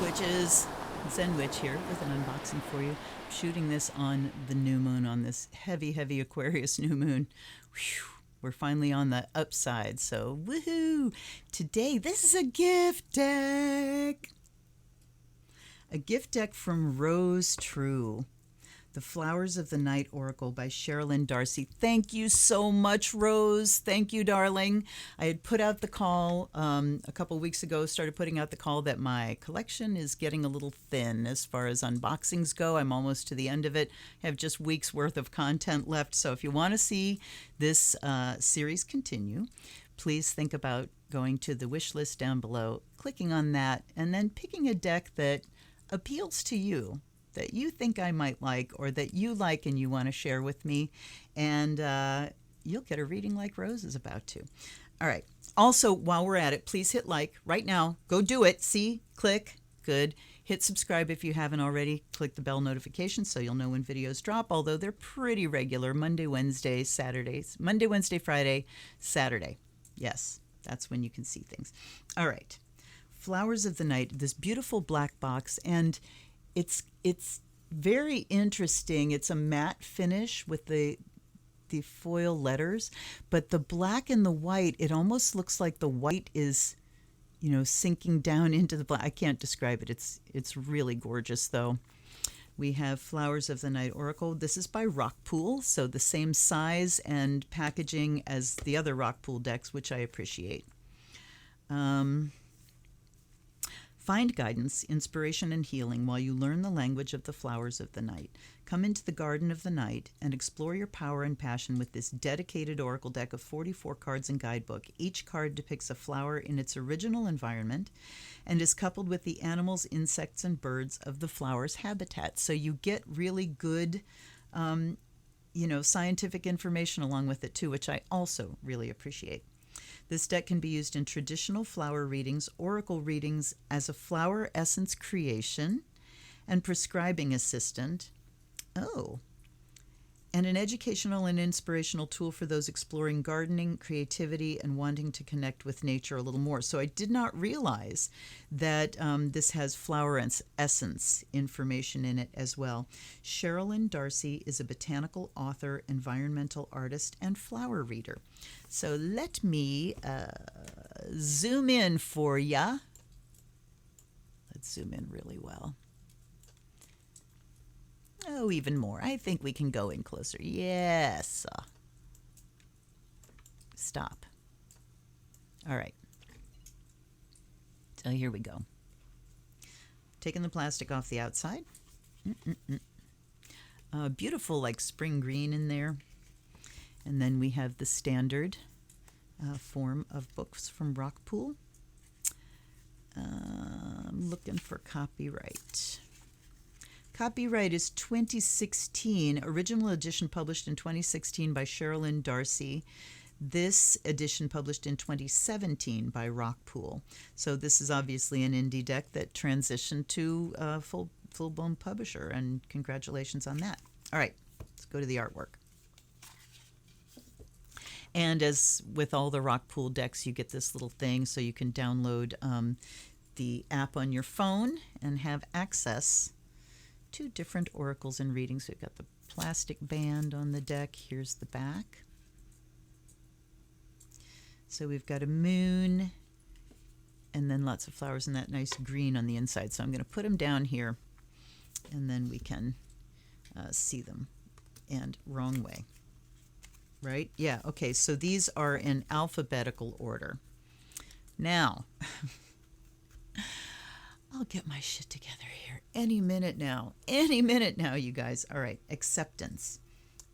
Witches? TheZenWitch here with an unboxing for you. I'm shooting this on the new moon, on this heavy, heavy Aquarius new moon. Whew, we're finally on the upside, so woohoo! Today, this is a gift deck. A gift deck from Roze Tru. The Flowers of the Night Oracle by Cheralyn Darcey. Thank you so much, Rose. Thank you, darling. I had put out the call a couple weeks ago, started putting out the call that my collection is getting a little thin as far as unboxings go. I'm almost to the end of it. I have just weeks worth of content left. So if you want to see this series continue, please think about going to the wish list down below, clicking on that, and then picking a deck that appeals to you, that you think I might like, or that you like and you want to share with me, and you'll get a reading like Rose is about to. All right. Also, while we're at it, please hit like right now. Go do it. See? Click. Good. Hit subscribe if you haven't already. Click the bell notification so you'll know when videos drop, although they're pretty regular. Monday, Wednesday, Saturdays. Monday, Wednesday, Friday, Saturday. Yes, that's when you can see things. All right. Flowers of the Night, this beautiful black box, and it's very interesting. It's a matte finish with the foil letters, but the black and the white, it almost looks like the white is, you know, sinking down into the black. I can't describe it. It's really gorgeous though. We have Flowers of the Night Oracle. This is by Rockpool, so the same size and packaging as the other Rockpool decks, which I appreciate. Find guidance, inspiration, and healing while you learn the language of the flowers of the night. Come into the garden of the night and explore your power and passion with this dedicated oracle deck of 44 cards and guidebook. Each card depicts a flower in its original environment and is coupled with the animals, insects, and birds of the flower's habitat. So you get really good, scientific information along with it too, which I also really appreciate. This deck can be used in traditional flower readings, oracle readings, as a flower essence creation and prescribing assistant. Oh, and an educational and inspirational tool for those exploring gardening, creativity, and wanting to connect with nature a little more. So I did not realize that this has flower essence information in it as well. Cheralyn Darcey is a botanical author, environmental artist, and flower reader. So let me zoom in for ya. Let's zoom in really well. Oh, even more. I think we can go in closer. Yes. Stop. All right. So here we go. Taking the plastic off the outside. Beautiful, like spring green in there. And then we have the standard form of books from Rockpool. I'm looking for copyright. Copyright is 2016, original edition published in 2016 by Cheralyn Darcey. This edition published in 2017 by Rockpool. So this is obviously an indie deck that transitioned to a full-blown publisher, and congratulations on that. All right, let's go to the artwork. And as with all the Rockpool decks, you get this little thing so you can download the app on your phone and have access to different oracles and readings. We've got the plastic band on the deck. Here's the back. So we've got a moon and then lots of flowers and that nice green on the inside. So I'm going to put them down here and then we can see them. And wrong way. Right? Yeah, okay. So these are in alphabetical order. Now, I'll get my shit together here any minute now. Any minute now, you guys. All right. Acceptance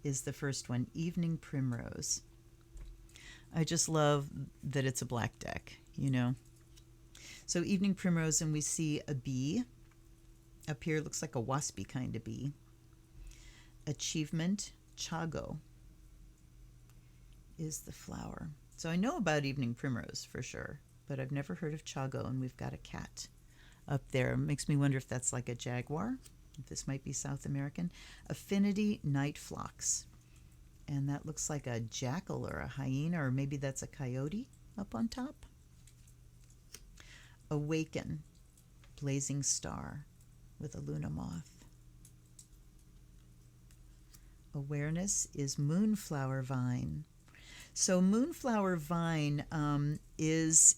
is the first one. Evening Primrose. I just love that it's a black deck, you know. So Evening Primrose, and we see a bee. Up here looks like a waspy kind of bee. Achievement, Chago is the flower. So I know about Evening Primrose for sure, but I've never heard of Chago, and we've got a cat up there. Makes me wonder if that's like a jaguar. This might be South American. Affinity, Night Phlox. And that looks like a jackal or a hyena, or maybe that's a coyote up on top. Awaken, blazing star with a Luna moth. Awareness is moonflower vine. So moonflower vine is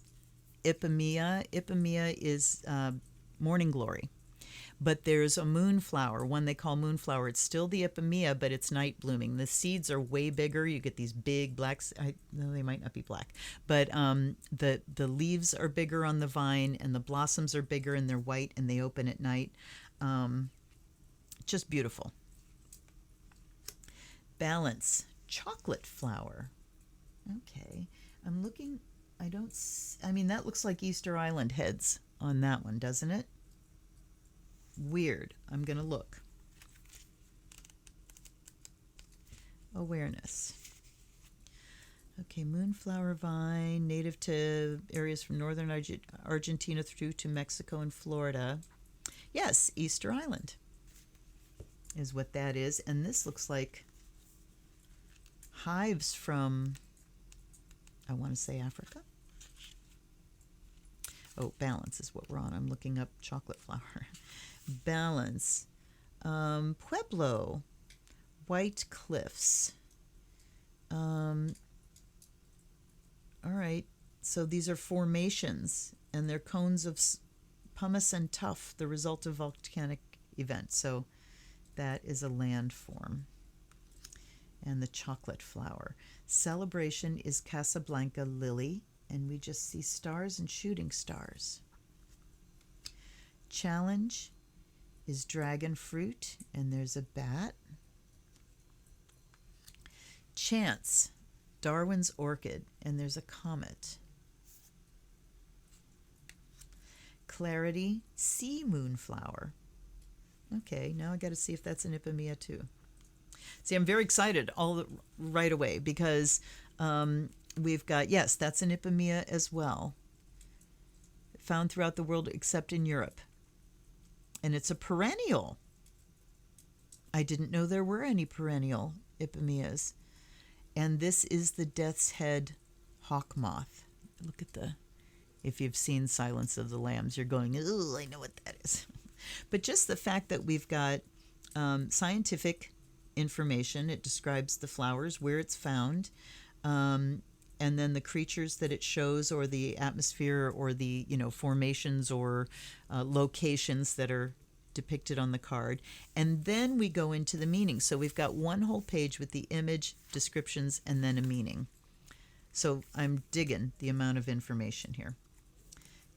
Ipomoea. Ipomoea is morning glory. But there's a moonflower, one they call moonflower. It's still the Ipomoea, but it's night blooming. The seeds are way bigger. You get these big black, no, they might not be black, but the leaves are bigger on the vine, and the blossoms are bigger, and they're white, and they open at night. Just beautiful. Balance, chocolate flower. Okay, I'm looking, I mean, that looks like Easter Island heads on that one, doesn't it? Weird. I'm going to look. Awareness. Okay, moonflower vine, native to areas from northern Argentina through to Mexico and Florida. Yes, Easter Island is what that is. And this looks like hives from, I want to say Africa. Oh, balance is what we're on. I'm looking up chocolate flower. Balance. Pueblo. White Cliffs. All right. So these are formations, and they're cones of pumice and tuff, the result of volcanic event. So that is a landform. And the chocolate flower. Celebration is Casablanca lily, and we just see stars and shooting stars. Challenge is dragon fruit, and there's a bat. Chance, Darwin's orchid, and there's a comet. Clarity, sea moonflower. Okay, now I got to see if that's an Ipomoea too. See, I'm very excited right away because we've got, yes, that's an Ipomoea as well. Found throughout the world except in Europe. And it's a perennial. I didn't know there were any perennial Ipomoeas. And this is the death's head hawk moth. Look at if you've seen Silence of the Lambs, you're going, ooh, I know what that is. But just the fact that we've got scientific information, it describes the flowers, where it's found, and then the creatures that it shows, or the atmosphere, or the formations or locations that are depicted on the card. And then we go into the meaning. So we've got one whole page with the image, descriptions, and then a meaning. So I'm digging the amount of information here.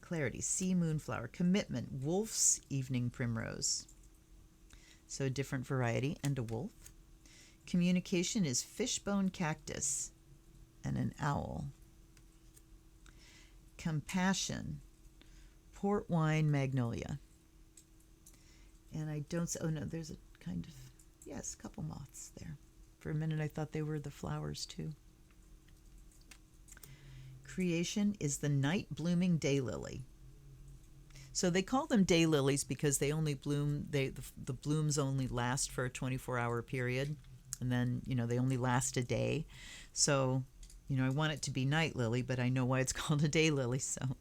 Clarity, sea moonflower. Commitment, wolf's evening primrose. So a different variety, and a wolf. Communication is fishbone cactus and an owl. Compassion, port wine magnolia. And I don't, oh no, there's a kind of, yes, a couple moths there. For a minute I thought they were the flowers too. Creation is the night blooming daylily. So they call them daylilies because they only bloom, the blooms only last for a 24-hour period. And then, they only last a day. So, I want it to be night lily, but I know why it's called a daylily, so.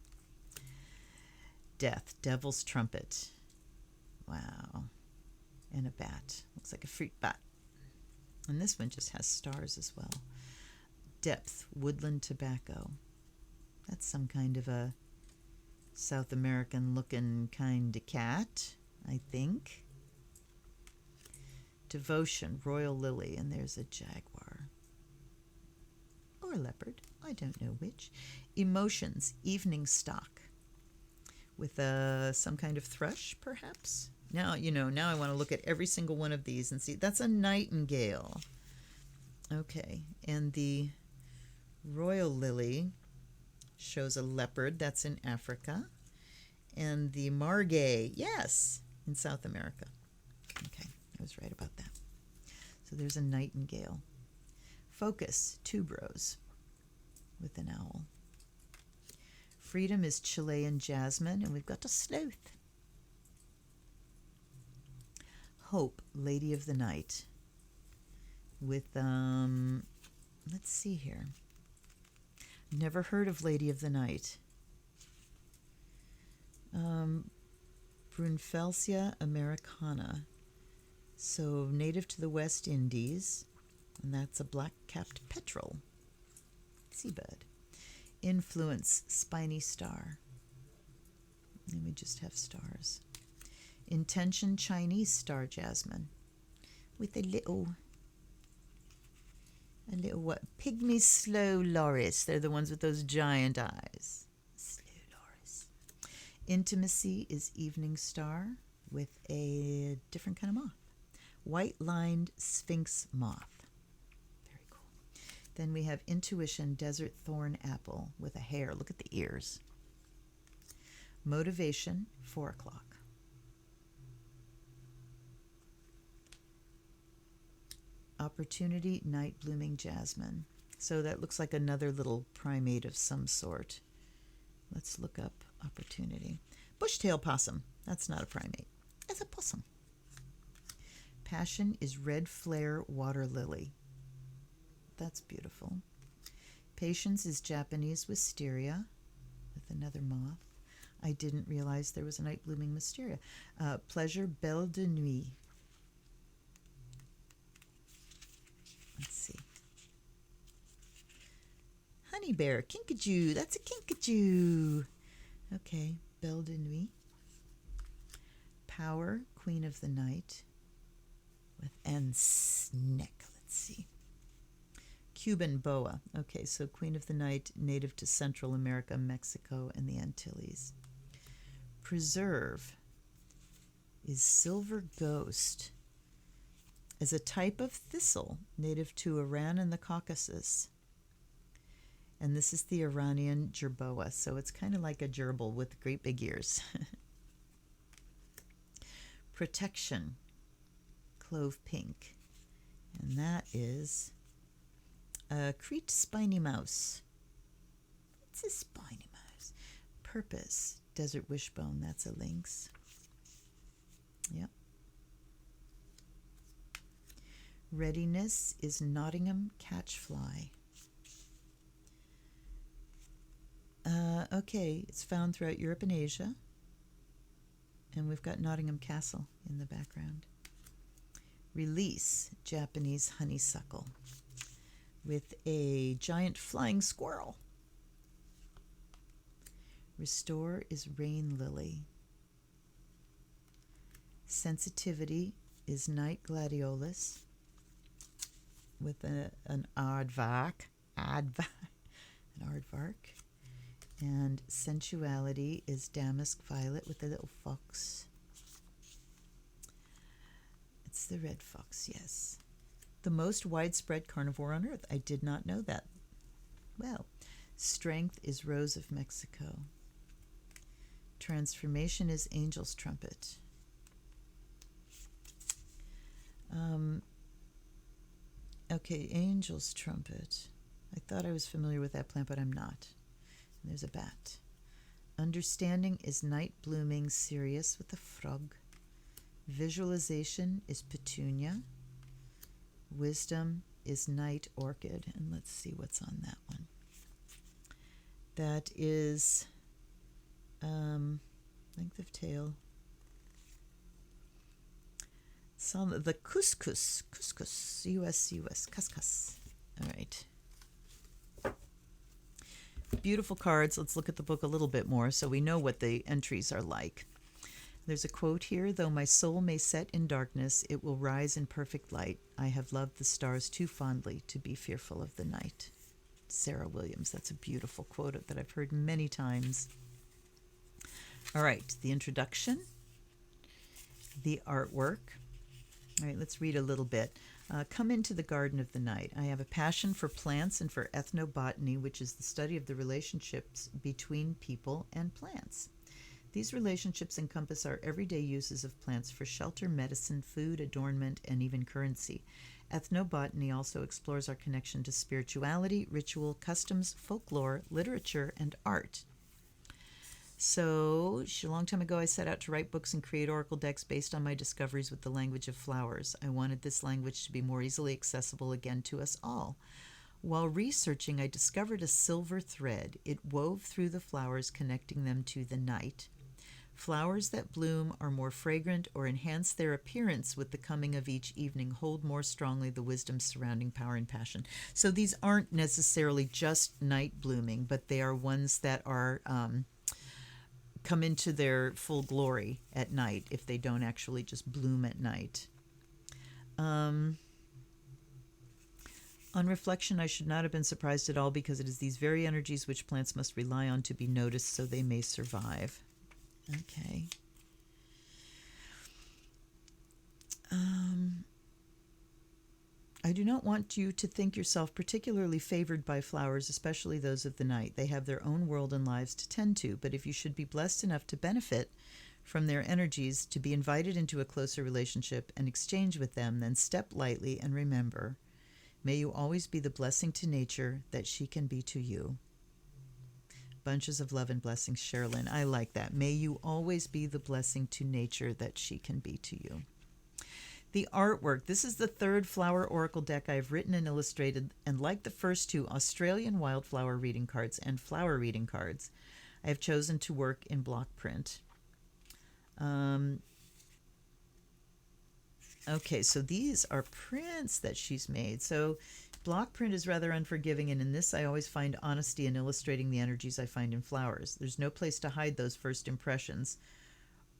Death, devil's trumpet. Wow. And a bat. Looks like a fruit bat. And this one just has stars as well. Depth, woodland tobacco. That's some kind of a South American looking kind of cat, I think. Devotion, royal lily, and there's a jaguar. Or a leopard, I don't know which. Emotions, evening stock. With some kind of thrush, perhaps? Now, now I want to look at every single one of these and see. That's a nightingale. Okay, and the royal lily shows a leopard. That's in Africa. And the margay, yes, in South America. Okay, I was right about that. So there's a nightingale. Focus, tuberose with an owl. Freedom is Chilean jasmine, and we've got a sloth. Hope, Lady of the Night, with, let's see here. Never heard of Lady of the Night. Brunfelsia americana. So native to the West Indies, and that's a black-capped petrel, seabird. Influence, spiny star. And we just have stars. Intention, Chinese star jasmine, with a little what? Pygmy slow loris. They're the ones with those giant eyes. Slow loris. Intimacy is evening star with a different kind of moth. White-lined sphinx moth. Very cool. Then we have intuition, desert thorn apple with a hair. Look at the ears. Motivation, 4 o'clock. Opportunity, night blooming jasmine. So that looks like another little primate of some sort. Let's look up opportunity. Bushtail possum. That's not a primate. It's a possum. Passion is red flare water lily. That's beautiful. Patience is Japanese wisteria with another moth. I didn't realize there was a night blooming wisteria. Pleasure, belle de nuit. Let's see. Honey bear, kinkajou. That's a kinkajou. Okay, belle de nuit. Power, queen of the night. With and sneck. Let's see. Cuban boa. Okay, so queen of the night, native to Central America, Mexico, and the Antilles. Preserve is silver ghost. As a type of thistle native to Iran and the Caucasus. And this is the Iranian jerboa, so it's kind of like a gerbil with great big ears. Protection, clove pink. And that is a Crete spiny mouse. What's a spiny mouse? Purpose, desert wishbone, that's a lynx. Yep. Readiness is Nottingham catchfly. Okay, it's found throughout Europe and Asia. And we've got Nottingham Castle in the background. Release, Japanese honeysuckle, with a giant flying squirrel. Restore is rain lily. Sensitivity is night gladiolus, with an aardvark, an aardvark. And sensuality is damask violet with a little fox. It's the red fox, yes. The most widespread carnivore on earth. I did not know that. Well, strength is rose of Mexico. Transformation is angel's trumpet. Okay, angel's trumpet. I thought I was familiar with that plant, but I'm not. And there's a bat. Understanding is night blooming Sirius with a frog. Visualization is petunia. Wisdom is night orchid. And let's see what's on that one. That is length of tail. Some the couscous, US, cuscus. All right. Beautiful cards. Let's look at the book a little bit more so we know what the entries are like. There's a quote here, though my soul may set in darkness, it will rise in perfect light. I have loved the stars too fondly to be fearful of the night. Sarah Williams. That's a beautiful quote that I've heard many times. All right, the introduction, the artwork. All right, let's read a little bit. Come into the garden of the night. I have a passion for plants and for ethnobotany, which is the study of the relationships between people and plants. These relationships encompass our everyday uses of plants for shelter, medicine, food, adornment, and even currency. Ethnobotany also explores our connection to spirituality, ritual, customs, folklore, literature, and art. So, a long time ago, I set out to write books and create oracle decks based on my discoveries with the language of flowers. I wanted this language to be more easily accessible again to us all. While researching, I discovered a silver thread. It wove through the flowers, connecting them to the night. Flowers that bloom are more fragrant or enhance their appearance with the coming of each evening hold more strongly the wisdom surrounding power and passion. So these aren't necessarily just night blooming, but they are ones that are come into their full glory at night if they don't actually just bloom at night. On reflection, I should not have been surprised at all because it is these very energies which plants must rely on to be noticed so they may survive. Okay. I do not want you to think yourself particularly favored by flowers, especially those of the night. They have their own world and lives to tend to, but if you should be blessed enough to benefit from their energies, to be invited into a closer relationship and exchange with them, then step lightly and remember, may you always be the blessing to nature that she can be to you. Bunches of love and blessings, Cheralyn. I like that. May you always be the blessing to nature that she can be to you. The artwork. This is the third flower oracle deck I've written and illustrated, and like the first two Australian wildflower reading cards and flower reading cards, I have chosen to work in block print. Okay, so these are prints that she's made. So block print is rather unforgiving, and in this I always find honesty in illustrating the energies I find in flowers. There's no place to hide those first impressions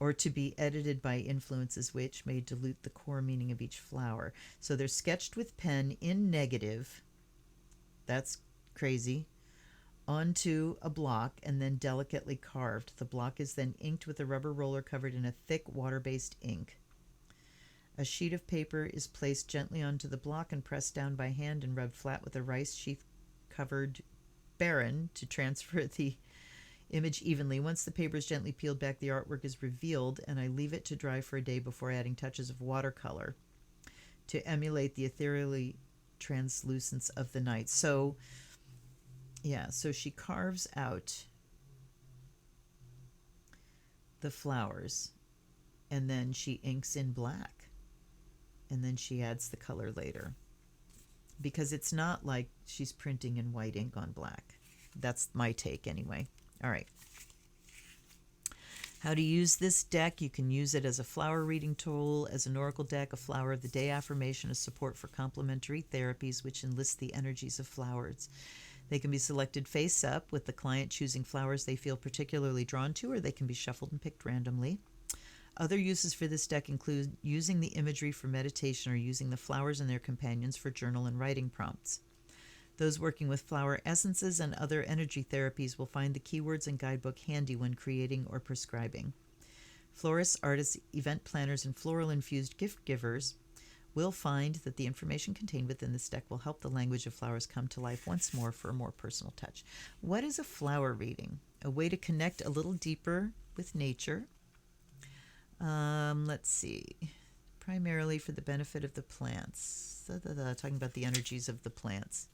or to be edited by influences which may dilute the core meaning of each flower. So they're sketched with pen in negative, that's crazy, onto a block and then delicately carved. The block is then inked with a rubber roller covered in a thick water-based ink. A sheet of paper is placed gently onto the block and pressed down by hand and rubbed flat with a rice sheath-covered baren to transfer the image evenly. Once the paper is gently peeled back, the artwork is revealed, and I leave it to dry for a day before adding touches of watercolor to emulate the ethereally translucence of the night. So, yeah, so she carves out the flowers, and then she inks in black, and then she adds the color later. Because it's not like she's printing in white ink on black. That's my take anyway. All right. How to use this deck. You can use it as a flower reading tool, as an oracle deck, a flower of the day affirmation, a support for complementary therapies which enlist the energies of flowers. They can be selected face up with the client choosing flowers they feel particularly drawn to, or they can be shuffled and picked randomly. Other uses for this deck include using the imagery for meditation or using the flowers and their companions for journal and writing prompts. Those working with flower essences and other energy therapies will find the keywords and guidebook handy when creating or prescribing. Florists, artists, event planners, and floral-infused gift givers will find that the information contained within this deck will help the language of flowers come to life once more for a more personal touch. What is a flower reading? A way to connect a little deeper with nature. Let's see. Primarily for the benefit of the plants. Talking about the energies of the plants.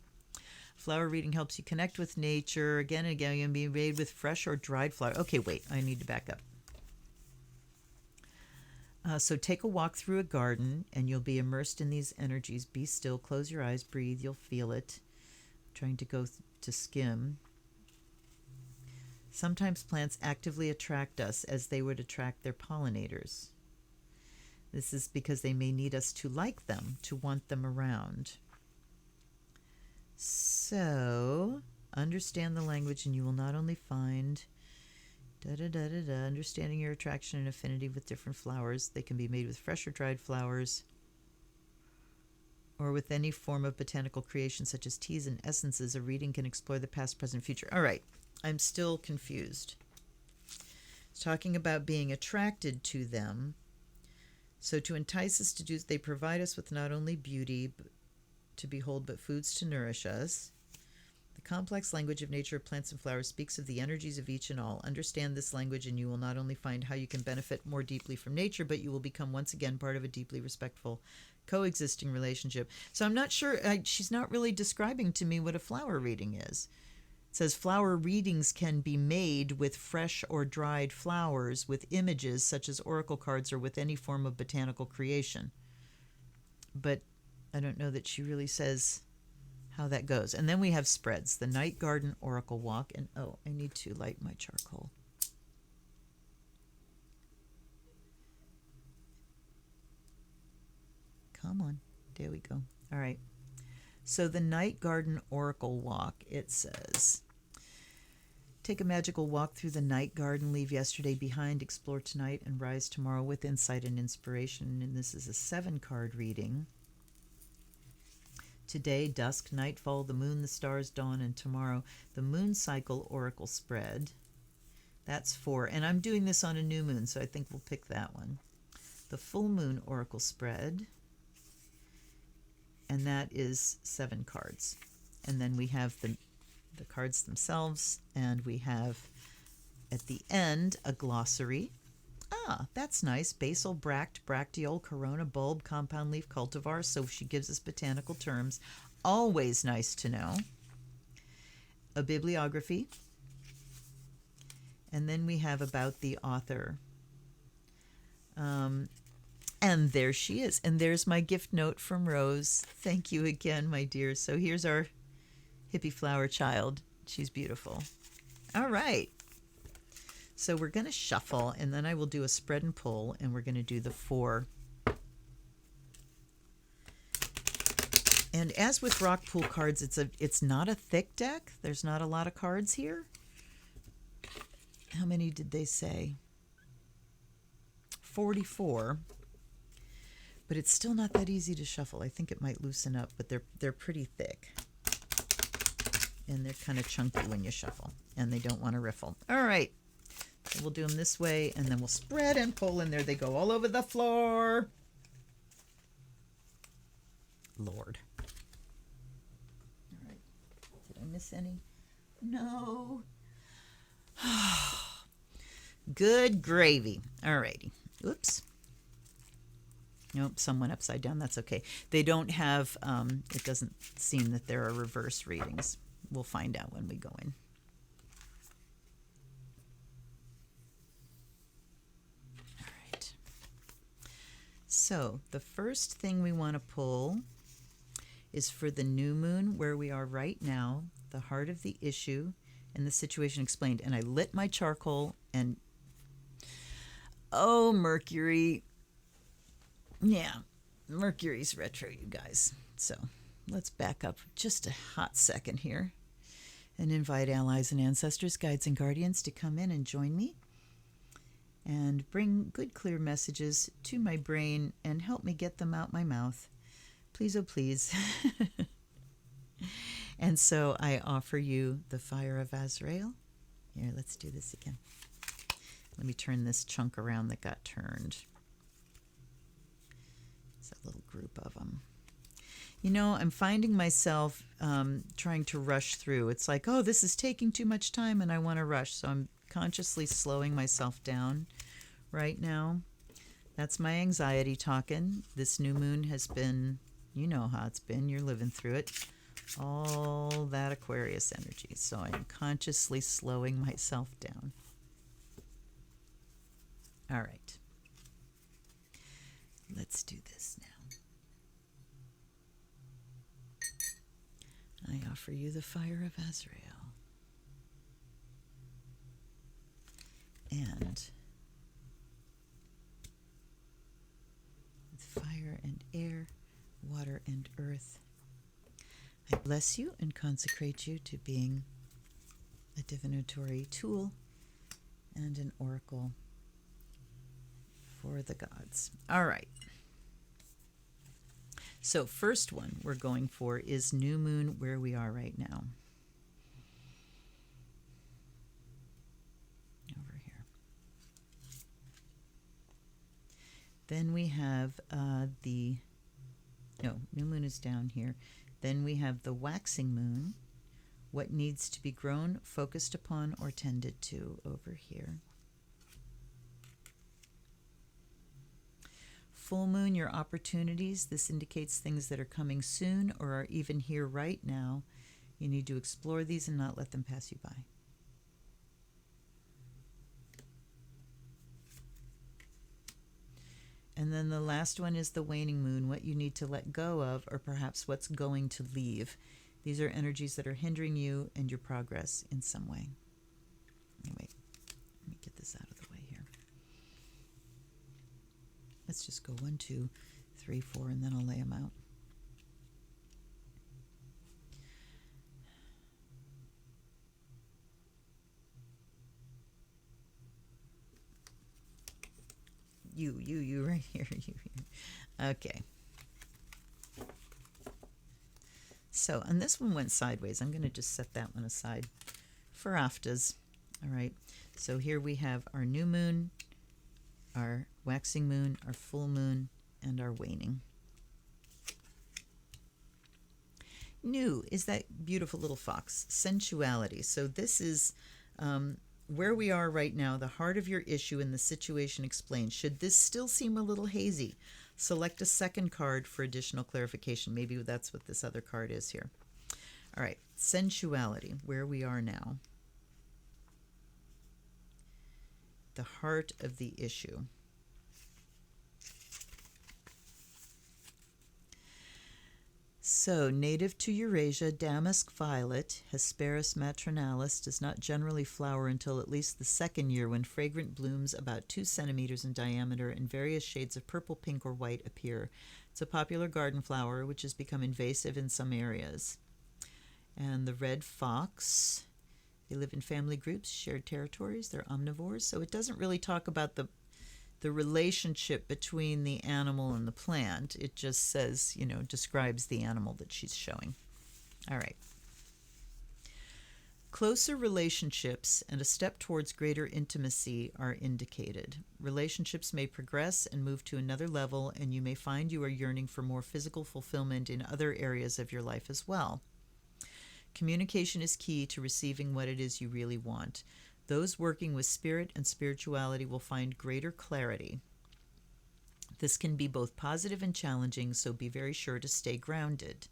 Flower reading helps you connect with nature. Again and again, you can be made with fresh or dried flower. Okay, wait, I need to back up. So take a walk through a garden, and you'll be immersed in these energies. Be still, close your eyes, breathe, you'll feel it. I'm trying to go to skim. Sometimes plants actively attract us as they would attract their pollinators. This is because they may need us to like them, to want them around. So, understand the language, and you will not only find understanding your attraction and affinity with different flowers. They can be made with fresh or dried flowers, or with any form of botanical creation such as teas and essences. A reading can explore the past, present, future. All right, I'm still confused. It's talking about being attracted to them. So to entice us to do, they provide us with not only beauty to behold, but foods to nourish us. The complex language of nature of plants and flowers speaks of the energies of each and all. Understand this language, and you will not only find how you can benefit more deeply from nature, but you will become once again part of a deeply respectful, coexisting relationship. So I'm not sure, she's not really describing to me what a flower reading is. It says flower readings can be made with fresh or dried flowers, with images such as oracle cards, or with any form of botanical creation. But I don't know that she really says how that goes. And then we have spreads, the Night Garden Oracle Walk. And oh, I need to light my charcoal. Come on. There we go. All right. So the Night Garden Oracle Walk, it says, take a magical walk through the night garden, leave yesterday behind, explore tonight, and rise tomorrow with insight and inspiration. And this is a 7-card reading. Today, dusk, nightfall, the moon, the stars, dawn, and tomorrow, the moon cycle oracle spread. That's 4. And I'm doing this on a new moon, so I think we'll pick that one. The full moon oracle spread. And that is 7 cards. And then we have the cards themselves, and we have at the end a glossary. Ah, that's nice. Basal, bract, bracteole, corona, bulb, compound leaf, cultivar. So she gives us botanical terms. Always nice to know. A bibliography. And then we have about the author. And there she is. And there's my gift note from Roze. Thank you again, my dear. So here's our hippie flower child. She's beautiful. All right. So we're going to shuffle, and then I will do a spread and pull, and we're going to do the 4. And as with Rockpool cards, it's not a thick deck. There's not a lot of cards here. How many did they say? 44. But it's still not that easy to shuffle. I think it might loosen up, but they're pretty thick. And they're kind of chunky when you shuffle, and they don't want to riffle. All right. So we'll do them this way, and then we'll spread and pull, and there they go all over the floor. Lord. All right. Did I miss any? No. Good gravy. All righty. Oops. Nope, some went upside down. That's okay. They don't have, it doesn't seem that there are reverse readings. We'll find out when we go in. All right. So the first thing we want to pull is for the new moon, where we are right now, the heart of the issue, and the situation explained. And I lit my charcoal, and oh, Mercury. Yeah, Mercury's retro, you guys. So let's back up just a hot second here and invite allies and ancestors, guides and guardians to come in and join me and bring good, clear messages to my brain and help me get them out my mouth. Please, oh please. And so I offer you the fire of Azrael. Here, let's do this again. Let me turn this chunk around that got turned. It's a little group of them. You know, I'm finding myself trying to rush through. It's like, oh, this is taking too much time and I want to rush. So I'm consciously slowing myself down right now. That's my anxiety talking. This new moon has been, you know how it's been. You're living through it. All that Aquarius energy. So I'm consciously slowing myself down. All right. Let's do this now. I offer you the fire of Azrael. And with fire and air, water and earth, I bless you and consecrate you to being a divinatory tool and an oracle for the gods. All right. So first one we're going for is new moon, where we are right now. Over here. Then we have new moon is down here. Then we have the waxing moon, what needs to be grown, focused upon, or tended to over here. Full moon, your opportunities. This indicates things that are coming soon or are even here right now. You need to explore these and not let them pass you by. And then the last one is the waning moon, what you need to let go of, or perhaps what's going to leave. These are energies that are hindering you and your progress in some way. Anyway, let me get this out of the way here. Let's just go 1, 2, 3, 4, and then I'll lay them out. You right here, you here. Okay. So, and this one went sideways. I'm going to just set that one aside for aftas. All right. So here we have our new moon, our waxing moon, our full moon, and our waning. New is that beautiful little fox, sensuality. So this is where we are right now, the heart of your issue and the situation explained. Should this still seem a little hazy, select a second card for additional clarification. Maybe that's what this other card is here. All right, sensuality, where we are now. The heart of the issue. So, native to Eurasia, damask violet, Hesperus matronalis, does not generally flower until at least the second year, when fragrant blooms about 2 centimeters in diameter and various shades of purple, pink, or white appear. It's a popular garden flower which has become invasive in some areas. And the red fox, they live in family groups, shared territories, they're omnivores. So it doesn't really talk about the relationship between the animal and the plant. It just says, describes the animal that she's showing. All right. Closer relationships and a step towards greater intimacy are indicated. Relationships may progress and move to another level, and you may find you are yearning for more physical fulfillment in other areas of your life as well. Communication is key to receiving what it is you really want. Those working with spirit and spirituality will find greater clarity. This can be both positive and challenging, so be very sure to stay grounded.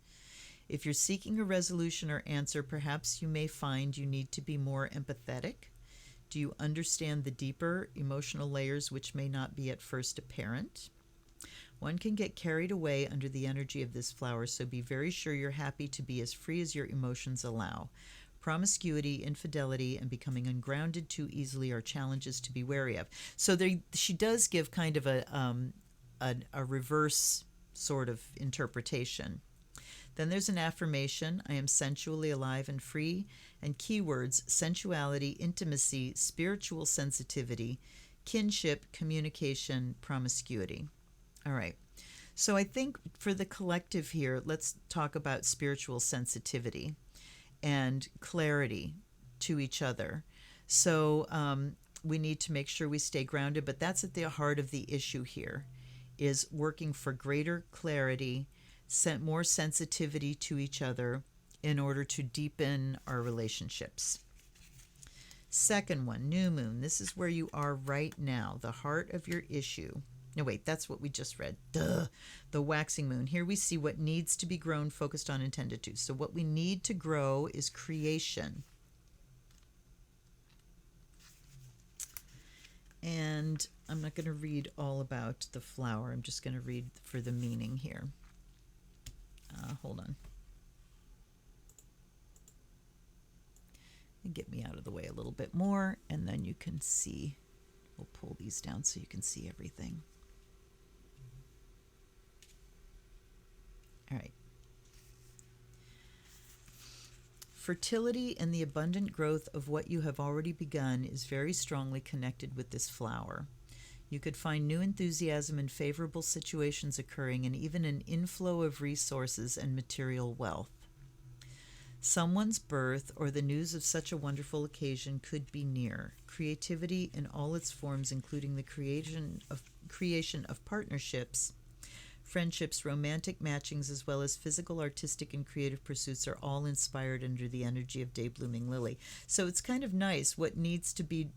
If you're seeking a resolution or answer, perhaps you may find you need to be more empathetic. Do you understand the deeper emotional layers which may not be at first apparent? One can get carried away under the energy of this flower, so be very sure you're happy to be as free as your emotions allow. Promiscuity, infidelity, and becoming ungrounded too easily are challenges to be wary of. So she does give kind of a reverse sort of interpretation. Then there's an affirmation: I am sensually alive and free. And keywords: sensuality, intimacy, spiritual sensitivity, kinship, communication, promiscuity. All right. So I think for the collective here, let's talk about spiritual sensitivity and clarity to each other. So we need to make sure we stay grounded, but that's at the heart of the issue here, is working for greater clarity, more sensitivity to each other in order to deepen our relationships. Second one, new moon. This is where you are right now, the heart of your issue. No, wait, that's what we just read. Duh. The waxing moon. Here we see what needs to be grown, focused on, and tended to. So what we need to grow is creation. And I'm not going to read all about the flower. I'm just going to read for the meaning here. Hold on. And get me out of the way a little bit more, and then you can see. We'll pull these down so you can see everything. All right. Fertility and the abundant growth of what you have already begun is very strongly connected with this flower. You could find new enthusiasm and favorable situations occurring, and even an inflow of resources and material wealth. Someone's birth or the news of such a wonderful occasion could be near. Creativity in all its forms, including the creation of partnerships, friendships, romantic matchings, as well as physical, artistic, and creative pursuits, are all inspired under the energy of Day Blooming Lily. So it's kind of nice. What needs to be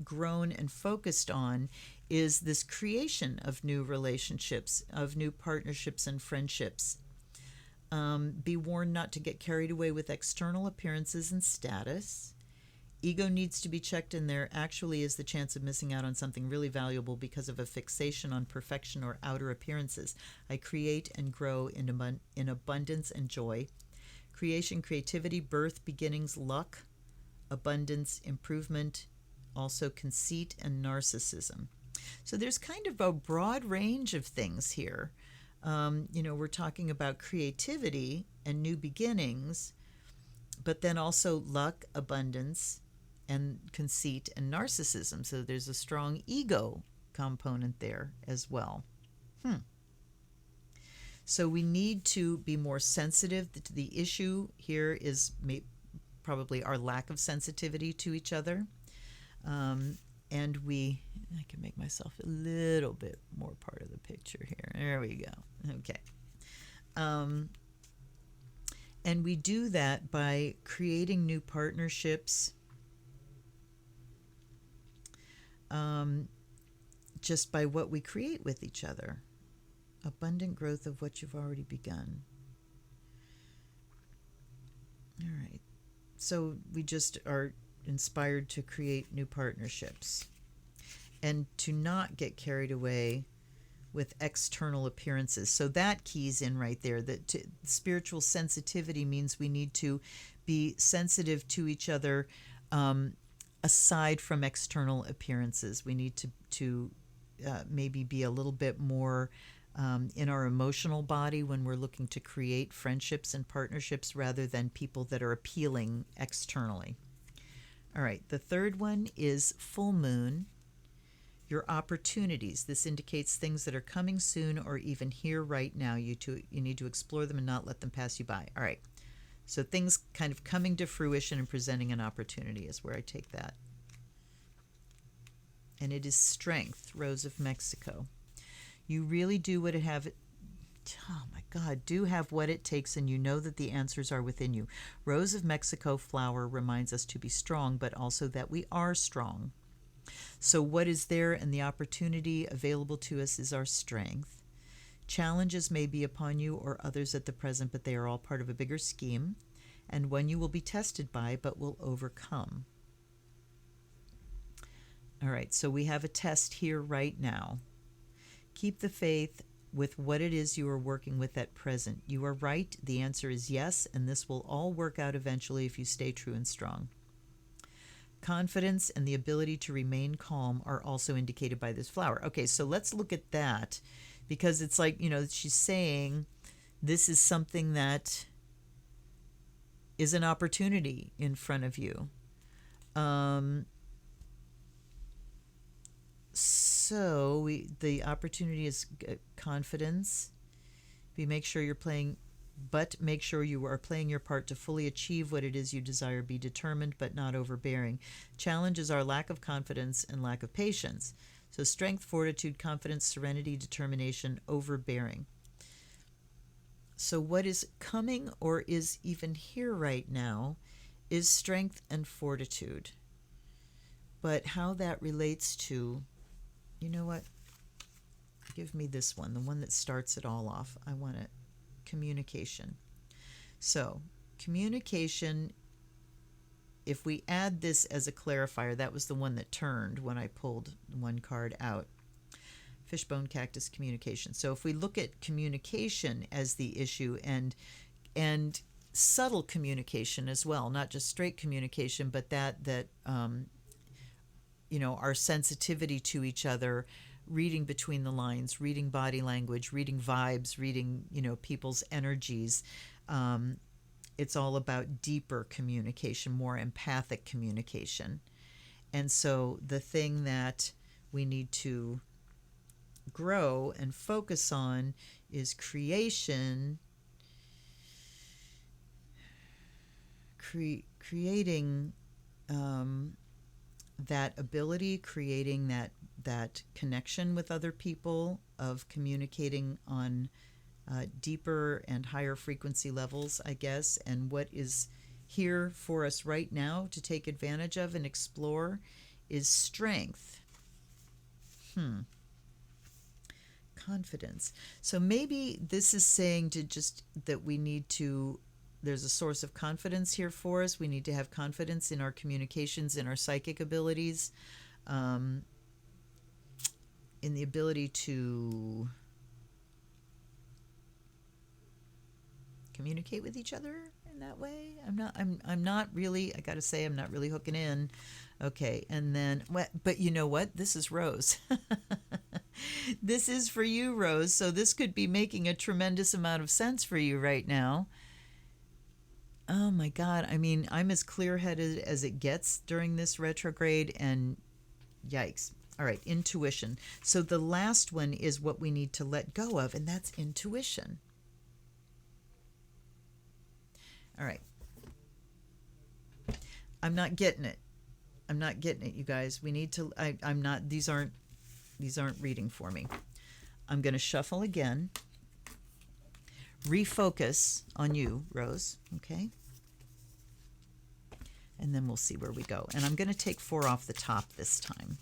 grown and focused on is this creation of new relationships, of new partnerships and friendships. Be warned not to get carried away with external appearances and status. Ego needs to be checked, and there actually is the chance of missing out on something really valuable because of a fixation on perfection or outer appearances. I create and grow in abundance and joy. Creation, creativity, birth, beginnings, luck, abundance, improvement, also conceit and narcissism. So there's kind of a broad range of things here. We're talking about creativity and new beginnings, but then also luck, abundance, and conceit and narcissism. So there's a strong ego component there as well. So we need to be more sensitive. The issue here is probably our lack of sensitivity to each other. And I can make myself a little bit more part of the picture here. There we go. Okay. And we do that by creating new partnerships, just by what we create with each other. Abundant growth of what you've already begun. All right. So we just are inspired to create new partnerships and to not get carried away with external appearances. So that keys in right there. That spiritual sensitivity means we need to be sensitive to each other aside from external appearances. We need to maybe be a little bit more in our emotional body when we're looking to create friendships and partnerships rather than people that are appealing externally. All right, the third one is full moon. Your opportunities. This indicates things that are coming soon or even here right now. You need to explore them and not let them pass you by. All right, so things kind of coming to fruition and presenting an opportunity is where I take that. And it is strength, Rose of Mexico. You really do what it have. Oh my God, do have what it takes, and you know that the answers are within you. Rose of Mexico flower reminds us to be strong, but also that we are strong. So what is there and the opportunity available to us is our strength. Challenges may be upon you or others at the present, but they are all part of a bigger scheme, and one you will be tested by, but will overcome. All right, so we have a test here right now. Keep the faith with what it is you are working with at present. You are right. The answer is yes, and this will all work out eventually if you stay true and strong. Confidence and the ability to remain calm are also indicated by this flower. Okay, so let's look at that, because it's like, she's saying this is something that is an opportunity in front of you. So the opportunity is confidence. Make sure you're playing, but make sure you are playing your part to fully achieve what it is you desire. Be determined, but not overbearing. Challenges are lack of confidence and lack of patience. So strength, fortitude, confidence, serenity, determination, overbearing. So what is coming or is even here right now is strength and fortitude. But how that relates to, you know what? Give me this one, the one that starts it all off. I want it. Communication. So, communication, if we add this as a clarifier, that was the one that turned when I pulled one card out. Fishbone cactus, communication. So if we look at communication as the issue and subtle communication as well, not just straight communication, but that our sensitivity to each other, reading between the lines, reading body language, reading vibes, reading, people's energies. It's all about deeper communication, more empathic communication. And so the thing that we need to grow and focus on is creation, creating that ability, creating that connection with other people, of communicating on deeper and higher frequency levels, I guess. And what is here for us right now to take advantage of and explore is strength. Confidence. So maybe this is saying that we need to, there's a source of confidence here for us. We need to have confidence in our communications, in our psychic abilities, in the ability to communicate with each other in that way. I'm not really, I gotta say, I'm not really hooking in. Okay, and then, but you know what? This is Rose. This is for you, Roze. So this could be making a tremendous amount of sense for you right now. Oh my God. I mean, I'm as clear-headed as it gets during this retrograde, and yikes. All right, intuition. So the last one is what we need to let go of, and that's intuition. All right. I'm not getting it. I'm not getting it, you guys. We need to, I'm not, these aren't reading for me. I'm going to shuffle again. Refocus on you, Roze, okay? And then we'll see where we go. And I'm going to take 4 off the top this time.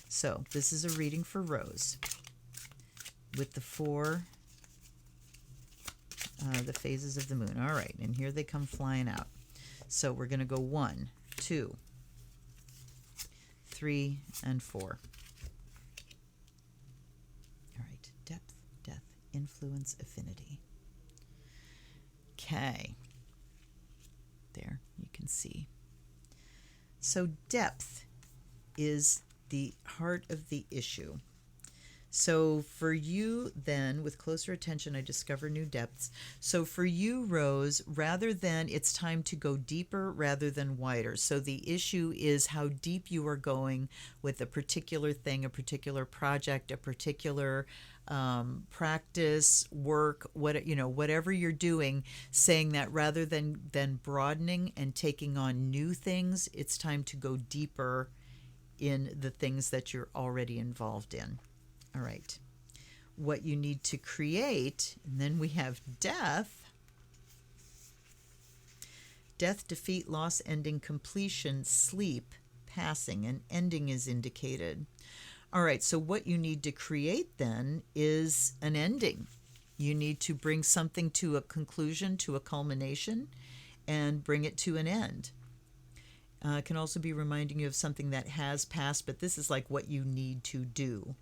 So this is a reading for Roze with the 4, the phases of the moon. All right, and here they come flying out. So we're going to go 1, 2, 3, and 4. All right, depth, death, influence, affinity. Okay. There, you can see. So depth is the heart of the issue. So for you then, with closer attention, I discover new depths. So for you, Roze, rather than it's time to go deeper rather than wider. So the issue is how deep you are going with a particular thing, a particular project, a particular practice, work, whatever you're doing, saying that rather than broadening and taking on new things, it's time to go deeper in the things that you're already involved in. All right. What you need to create, and then we have death. Death, defeat, loss, ending, completion, sleep, passing, and ending is indicated. All right, so what you need to create then is an ending. You need to bring something to a conclusion, to a culmination, and bring it to an end. It can also be reminding you of something that has passed, but this is like what you need to do.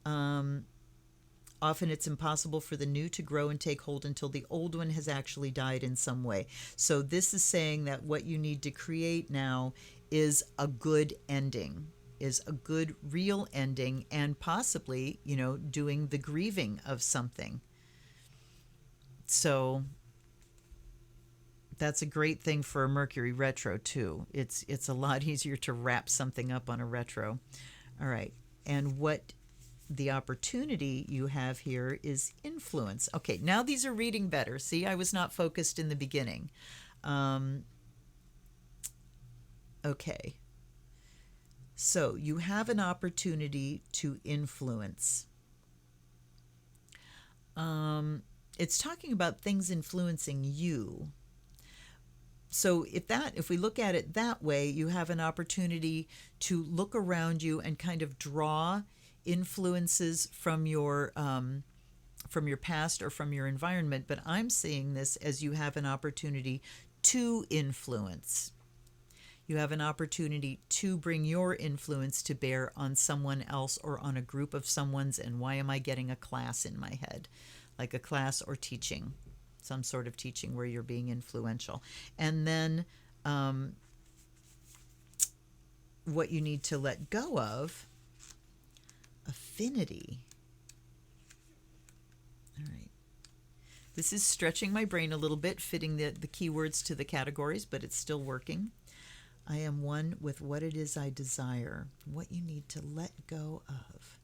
Often it's impossible for the new to grow and take hold until the old one has actually died in some way. So this is saying that what you need to create now is a good ending, is a good real ending, and possibly, doing the grieving of something. So that's a great thing for a Mercury retro too. It's a lot easier to wrap something up on a retro. All right. And what the opportunity you have here is influence. Okay, now these are reading better. See, I was not focused in the beginning. Okay. So you have an opportunity to influence. It's talking about things influencing you. So if we look at it that way, you have an opportunity to look around you and kind of draw influences from your past or from your environment. But I'm seeing this as you have an opportunity to influence. You have an opportunity to bring your influence to bear on someone else or on a group of someone's. And why am I getting a class in my head? Like a class or teaching, some sort of teaching where you're being influential. And then what you need to let go of, affinity. All right. This is stretching my brain a little bit, fitting the keywords to the categories, but it's still working. I am one with what it is I desire, what you need to let go of.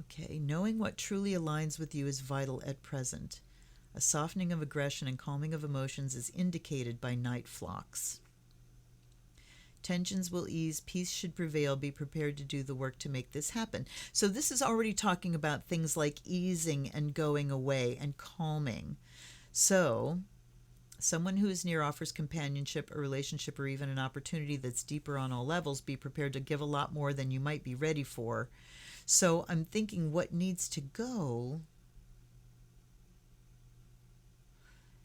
Okay, knowing what truly aligns with you is vital at present. A softening of aggression and calming of emotions is indicated by night flocks. Tensions will ease, peace should prevail, be prepared to do the work to make this happen. So this is already talking about things like easing and going away and calming. So someone who is near offers companionship, a relationship, or even an opportunity that's deeper on all levels. Be prepared to give a lot more than you might be ready for. So I'm thinking what needs to go.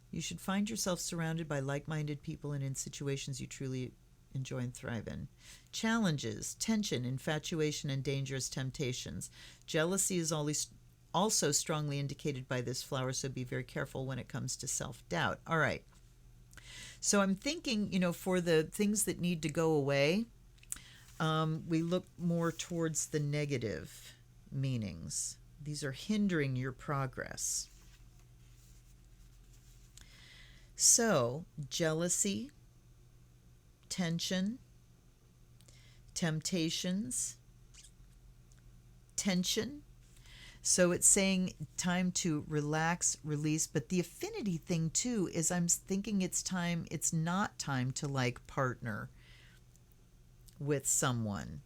You should find yourself surrounded by like-minded people and in situations you truly enjoy and thrive in. Challenges, tension, infatuation, and dangerous temptations. Jealousy is also strongly indicated by this flower, so be very careful when it comes to self-doubt. All right. So I'm thinking, for the things that need to go away, we look more towards the negative meanings. These are hindering your progress. So, jealousy, tension, temptations, tension. So it's saying time to relax, release. But the affinity thing too is I'm thinking it's not time to like partner with someone.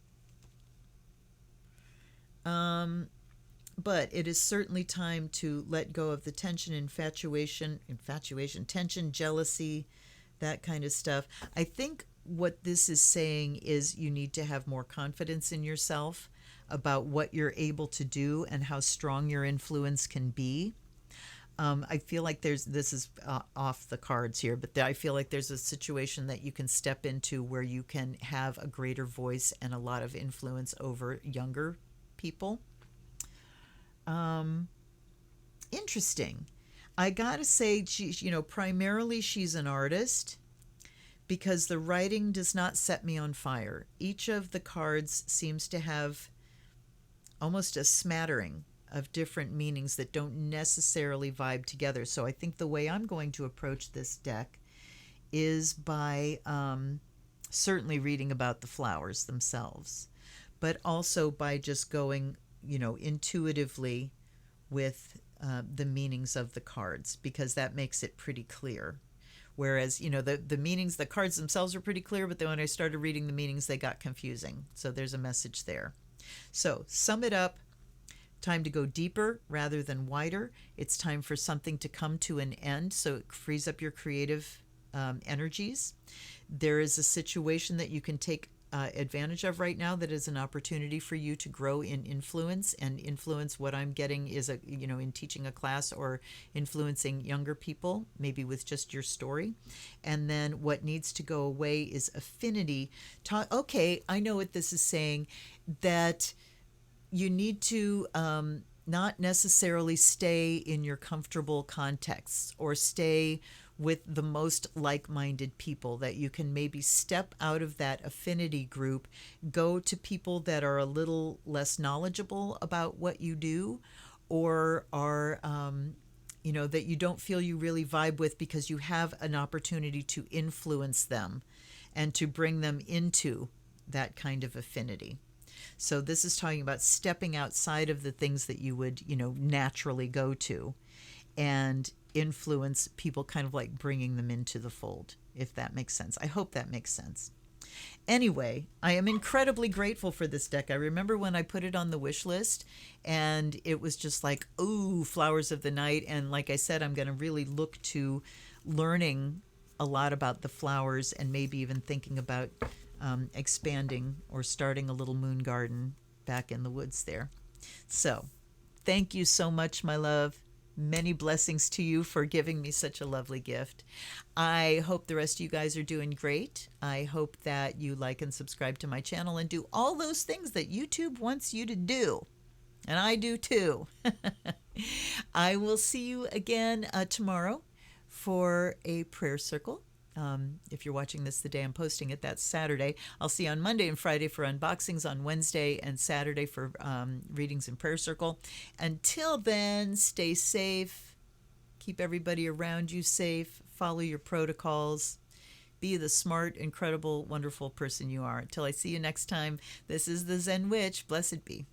But it is certainly time to let go of the tension, infatuation, tension, jealousy, that kind of stuff. I think what this is saying is you need to have more confidence in yourself about what you're able to do and how strong your influence can be. I feel like this is off the cards here, but I feel like there's a situation that you can step into where you can have a greater voice and a lot of influence over younger people. Interesting. I gotta say, primarily she's an artist because the writing does not set me on fire. Each of the cards seems to have almost a smattering of different meanings that don't necessarily vibe together. So I think the way I'm going to approach this deck is by certainly reading about the flowers themselves, but also by just going, intuitively with the meanings of the cards, because that makes it pretty clear. Whereas, the meanings, the cards themselves are pretty clear, but then when I started reading the meanings, they got confusing. So there's a message there. So sum it up. Time to go deeper rather than wider. It's time for something to come to an end, so it frees up your creative energies. There is a situation that you can take advantage of right now that is an opportunity for you to grow in influence. And influence, what I'm getting is in teaching a class or influencing younger people, maybe with just your story. And then what needs to go away is affinity. Okay, I know what this is saying, that you need to not necessarily stay in your comfortable contexts or stay with the most like-minded people, that you can maybe step out of that affinity group, go to people that are a little less knowledgeable about what you do, or are, that you don't feel you really vibe with, because you have an opportunity to influence them and to bring them into that kind of affinity. So this is talking about stepping outside of the things that you would, naturally go to, and influence people, kind of like bringing them into the fold, if that makes sense. I hope that makes sense. Anyway, I am incredibly grateful for this deck. I remember when I put it on the wish list and it was just like, ooh, flowers of the night. And like I said, I'm going to really look to learning a lot about the flowers, and maybe even thinking about expanding or starting a little moon garden back in the woods there. So thank you so much, my love. Many blessings to you for giving me such a lovely gift. I hope the rest of you guys are doing great. I hope that you like and subscribe to my channel and do all those things that YouTube wants you to do. And I do too. I will see you again tomorrow for a prayer circle. If you're watching this the day I'm posting it, that's Saturday. I'll see you on Monday and Friday for unboxings, on Wednesday and Saturday for readings and prayer circle. Until then, stay safe. Keep everybody around you safe. Follow your protocols. Be the smart, incredible, wonderful person you are. Until I see you next time, this is the Zen Witch. Blessed be.